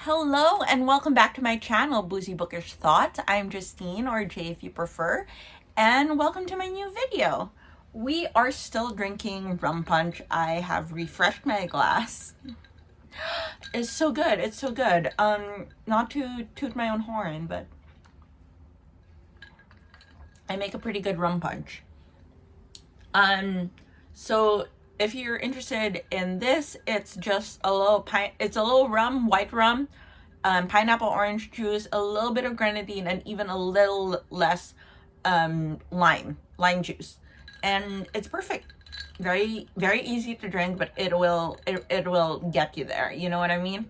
Hello and welcome back to my channel, Boozy Bookish Thoughts. I'm Justine, or Jay if you prefer, and welcome to my new video. We are still drinking rum punch. I have refreshed my glass. It's so good, it's so good. Not to toot my own horn, but I make a pretty good rum punch. So if you're interested in this, it's just a little rum, white rum, pineapple orange juice, a little bit of grenadine, and even a little less lime juice, and it's perfect. Very easy to drink, but it will get you there, you know what I mean?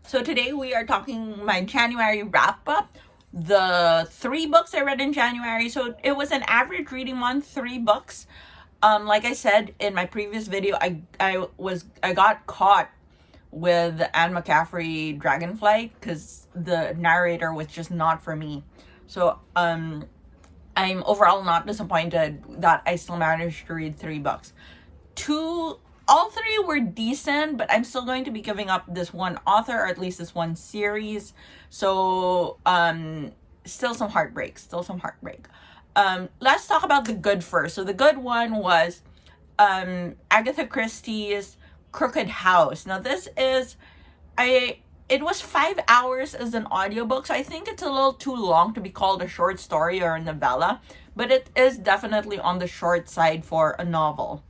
So today we are talking my January wrap up, the 3 books I read in January. So it was an average reading month, 3 books. Like I said in my previous video, I got caught with Anne McCaffrey Dragonflight because the narrator was just not for me. So I'm overall not disappointed that I still managed to read 3 books. All 3 were decent, but I'm still going to be giving up this one author, or at least this one series. So still some heartbreak. Let's talk about the good first. So the good one was Agatha Christie's Crooked House. Now this is it was 5 hours as an audiobook, so I think it's a little too long to be called a short story or a novella, but it is definitely on the short side for a novel.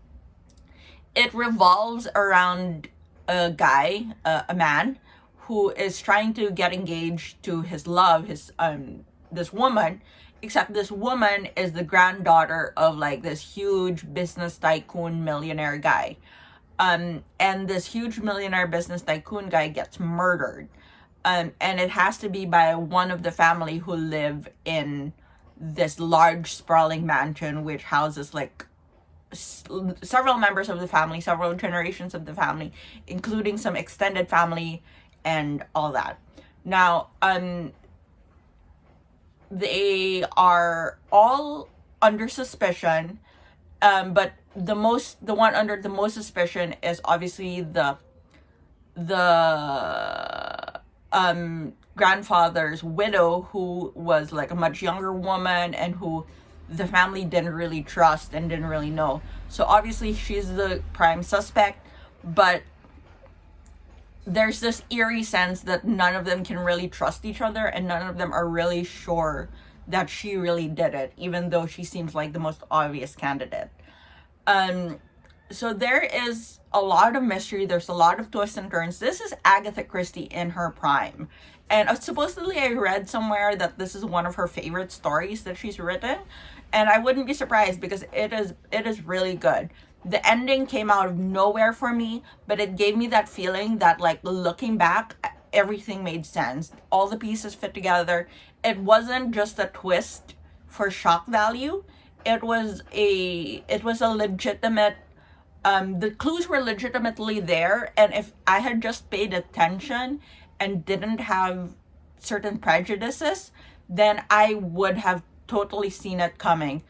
It revolves around a guy, a man, who is trying to get engaged to his love, this woman, except this woman is the granddaughter of like this huge business tycoon millionaire guy. And this huge millionaire business tycoon guy gets murdered. And it has to be by one of the family who live in this large sprawling mansion which houses like several members of the family, several generations of the family, including some extended family and all that. Now, they are all under suspicion, but the one under the most suspicion is obviously the grandfather's widow, who was like a much younger woman and who the family didn't really trust and didn't really know. So obviously she's the prime suspect, but there's this eerie sense that none of them can really trust each other and none of them are really sure that she really did it, even though she seems like the most obvious candidate. So there is a lot of mystery. There's a lot of twists and turns. This is Agatha Christie in her prime. And supposedly I read somewhere that this is one of her favorite stories that she's written. And I wouldn't be surprised because it is really good. The ending came out of nowhere for me, but it gave me that feeling that, like, looking back, everything made sense. All the pieces fit together. It wasn't just a twist for shock value. It was a legitimate, the clues were legitimately there, and if I had just paid attention and didn't have certain prejudices, then I would have totally seen it coming.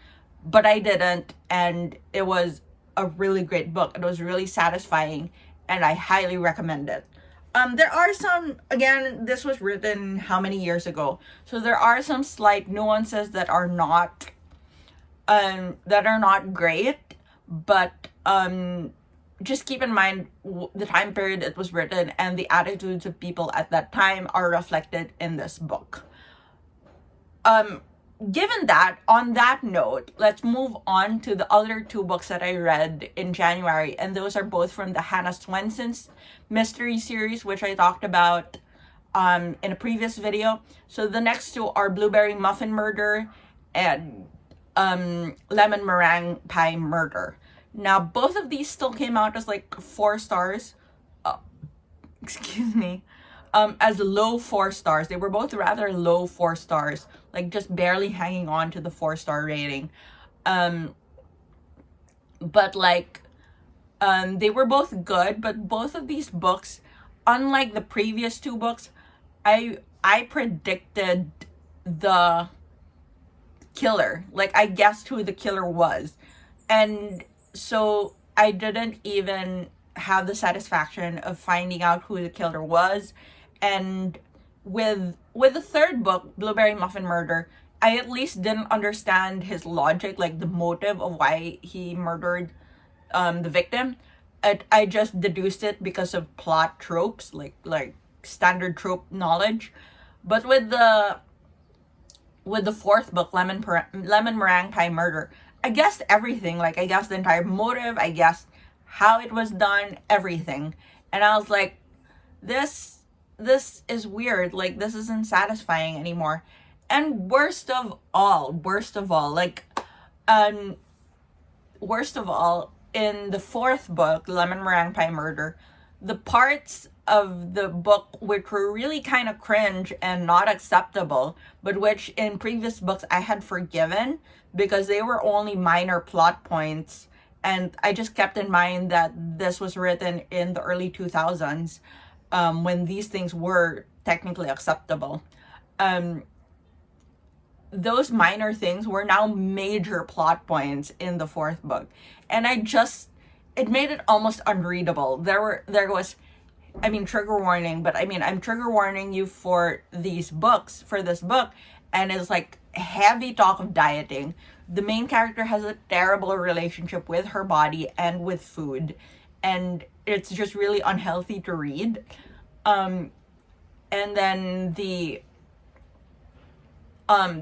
But I didn't, and it was a really great book. It was really satisfying, and I highly recommend it. There are some, again, this was written how many years ago, so there are some slight nuances that are not great, but just keep in mind the time period it was written and the attitudes of people at that time are reflected in this book. Given that, on that note, let's move on to the other 2 books that I read in January, and those are both from the Hannah Swenson's mystery series, which I talked about in a previous video. So the next 2 are Blueberry Muffin Murder and Lemon Meringue Pie Murder. Now, both of these still came out as like 4 stars. Excuse me. As low 4 stars. They were both rather low 4 stars. Like just barely hanging on to the 4-star rating. But like, they were both good, but both of these books, unlike the previous 2 books, I predicted the killer. Like, I guessed who the killer was. And so I didn't even have the satisfaction of finding out who the killer was. And with the third book, Blueberry Muffin Murder, I at least didn't understand his logic, like the motive of why he murdered the victim. I just deduced it because of plot tropes, like standard trope knowledge. But with the fourth book, Lemon Meringue Pie Murder, I guessed everything. Like, I guessed the entire motive, I guessed how it was done, everything. And I was like, this is weird. Like, this isn't satisfying anymore. And worst of all, in the fourth book, Lemon Meringue Pie Murder, the parts of the book which were really kind of cringe and not acceptable, but which in previous books I had forgiven because they were only minor plot points, and I just kept in mind that this was written in the early 2000s, when these things were technically acceptable. Those minor things were now major plot points in the fourth book, and it made it almost unreadable. There was, I mean, trigger warning, but I mean, I'm trigger warning you for this book, and it's like heavy talk of dieting. The main character has a terrible relationship with her body and with food, and it's just really unhealthy to read. And then the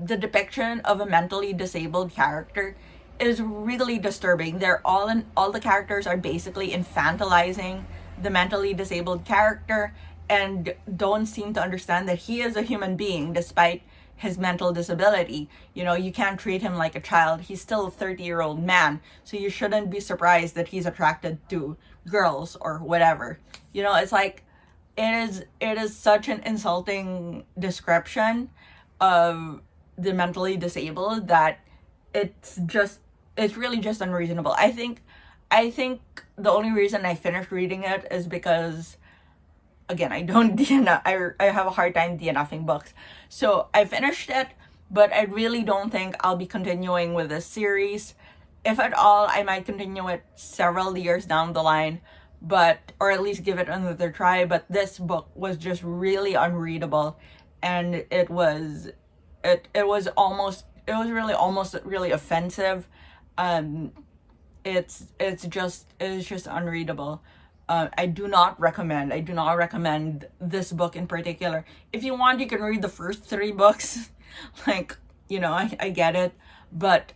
depiction of a mentally disabled character is really disturbing. All the characters are basically infantilizing the mentally disabled character and don't seem to understand that he is a human being despite his mental disability. You know, you can't treat him like a child. He's still a 30-year-old man, so you shouldn't be surprised that he's attracted to girls or whatever. You know, it's like, it is such an insulting description of the mentally disabled that it's really just unreasonable. I think the only reason I finished reading it is because, again, I don't DNF. I have a hard time DNFing books. So I finished it, but I really don't think I'll be continuing with this series. If at all, I might continue it several years down the line, or at least give it another try. But this book was just really unreadable, and it was really almost really offensive. It's just unreadable. I do not recommend this book in particular. If you want, you can read the first 3 books. Like, you know, I get it, but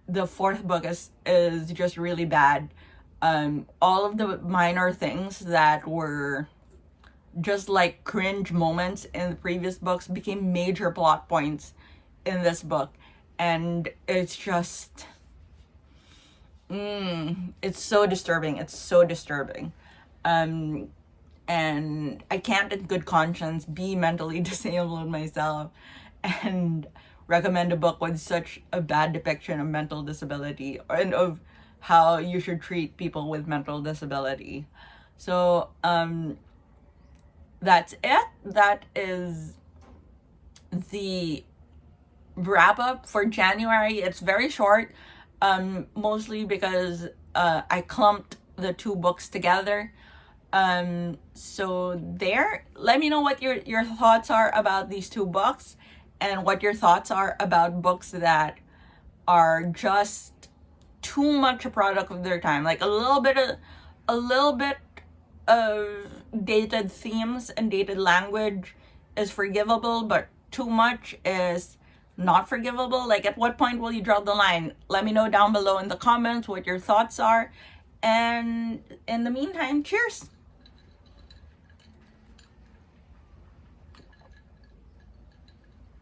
the fourth book is just really bad. All of the minor things that were just like cringe moments in the previous books became major plot points in this book, and it's just it's so disturbing. And I can't in good conscience be mentally disabled myself and recommend a book with such a bad depiction of mental disability and of how you should treat people with mental disability. So that's it. That is the wrap up for January. It's very short, mostly because I clumped the 2 books together. So let me know what your thoughts are about these 2 books, and what your thoughts are about books that are just too much a product of their time. Like a little bit of dated themes and dated language is forgivable, but too much is not forgivable. Like, at what point will you draw the line? Let me know down below in the comments what your thoughts are. And in the meantime, cheers.